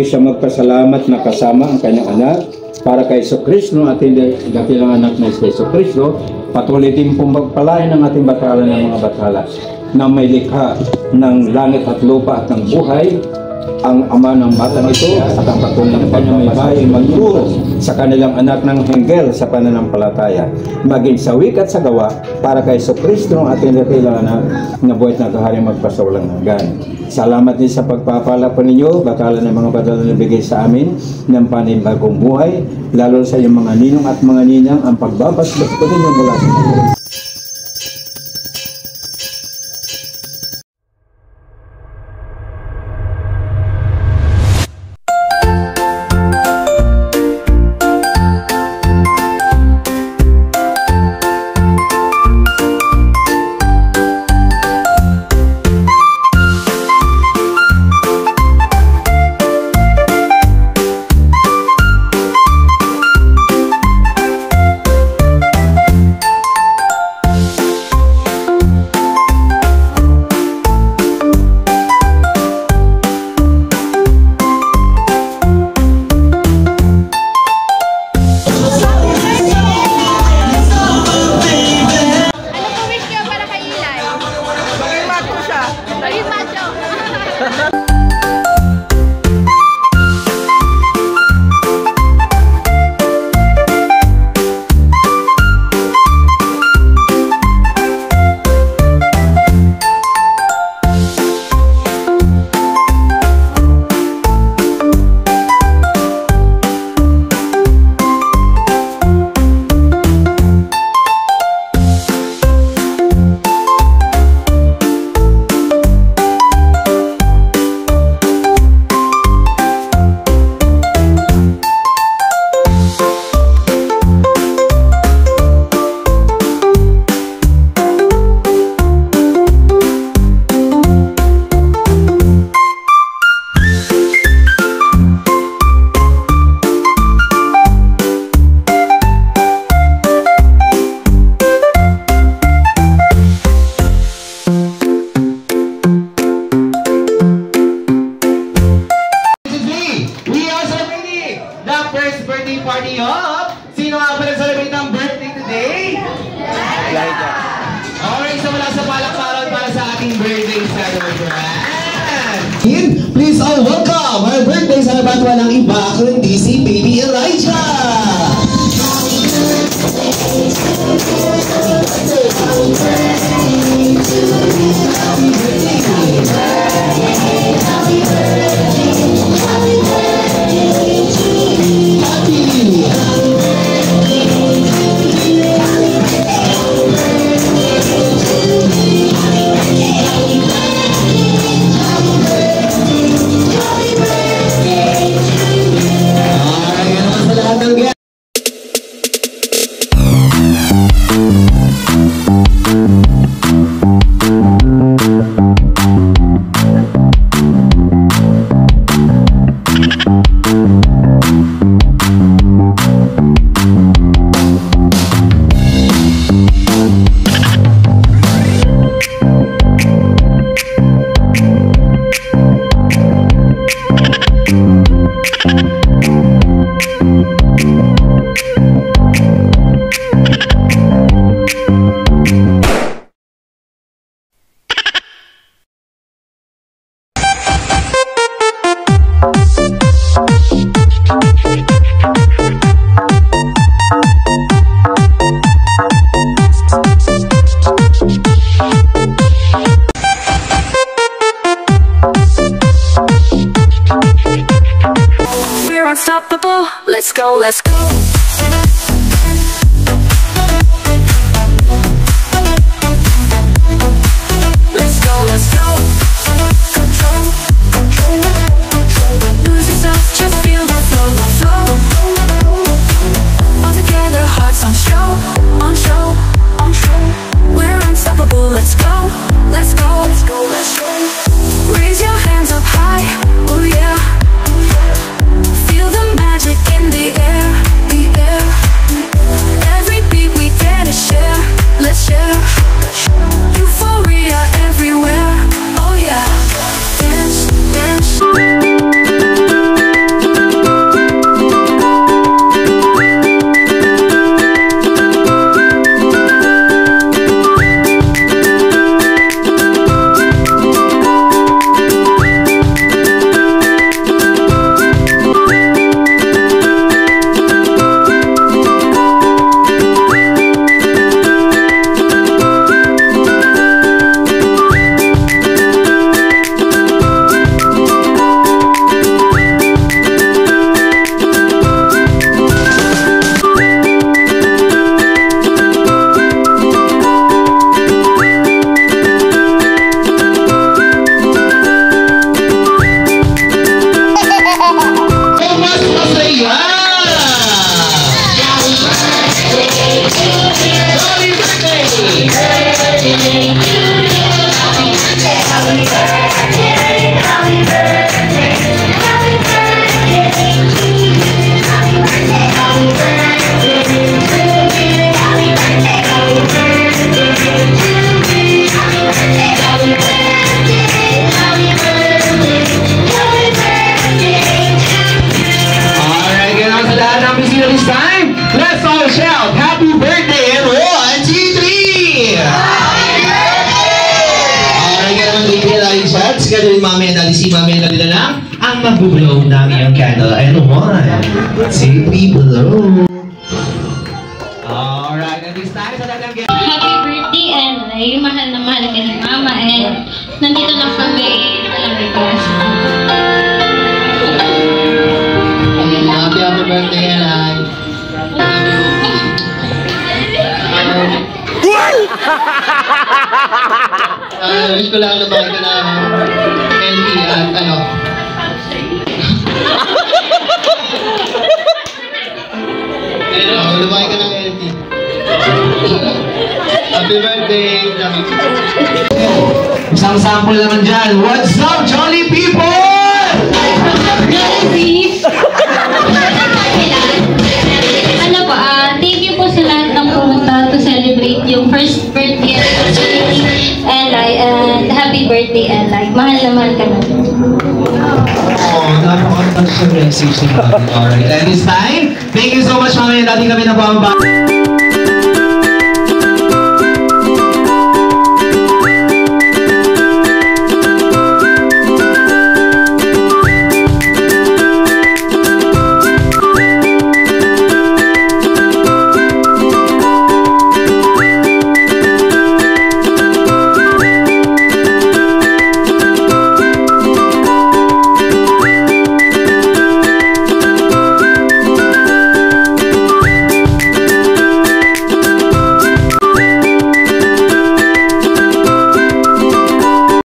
Siya magpasalamat na kasama ang kanyang anak para kay Jesucristo, ating dakilang anak na Jesucristo. Patuloy din pong magpalain ng ating batala ng mga batala na may likha ng langit at lupa at ng buhay, ang ama ng batang ito at ang patuloy ng kanyang may bahay magturo sa kanilang anak ng henggel sa pananampalataya, maging sa wika at sa gawa para kay Jesucristo ang ating dakilang anak na buhay at nagahari magpasawalang hanggan. Salamat din sa pagpapala po ninyo, batala ng mga batala na bigay sa amin ng panibagong buhay, lalo sa iyong mga ninong at mga ninang ang pagbabasbas po ninyo mula sa mga. Please all welcome our birthday celebrant, walang iba kundi si Baby Elijah. Unstoppable, let's go, let's go. Let's go, let's go. Control, control, control. Lose yourself, just feel the flow, flow. on show, on show, on show. We're unstoppable, let's go, let's go, let's go, let's go. Raise your hands up high, oh yeah. Feel the magic in the air, the air. Every beat we dare to share, let's share. Euphoria everywhere, oh yeah. Dance, dance. This time, let's all shout happy birthday and 1, 2, 3! Alright, ganun ang bigyan natin shots. Ganun mami and daddy, si mami and daddy na lang ang mag-blow ng iyong candle. And 1, 2, 3, blow. Alright, and this time, sa dagang Happy birthday, Enlay. Mahal na mahal ka ni Mama. And nandito lang kami sa Lamigos. Happy birthday, Enlay. Wish ko lang na bakit ka na LP at ano. Lumaki ka ng LP. Happy birthday! Isang sample naman dyan. What's up, jolly people? Ano po, thank you po sa lahat ng pumunta to celebrate yung first birthday anniversary ni Enlay, and happy birthday, Enlay. Mahal na mahal ka na. Oh, napaka-touch sa message ni Mami. Alright, and this time, thank you so much, Mami. Dati kami na pamababa.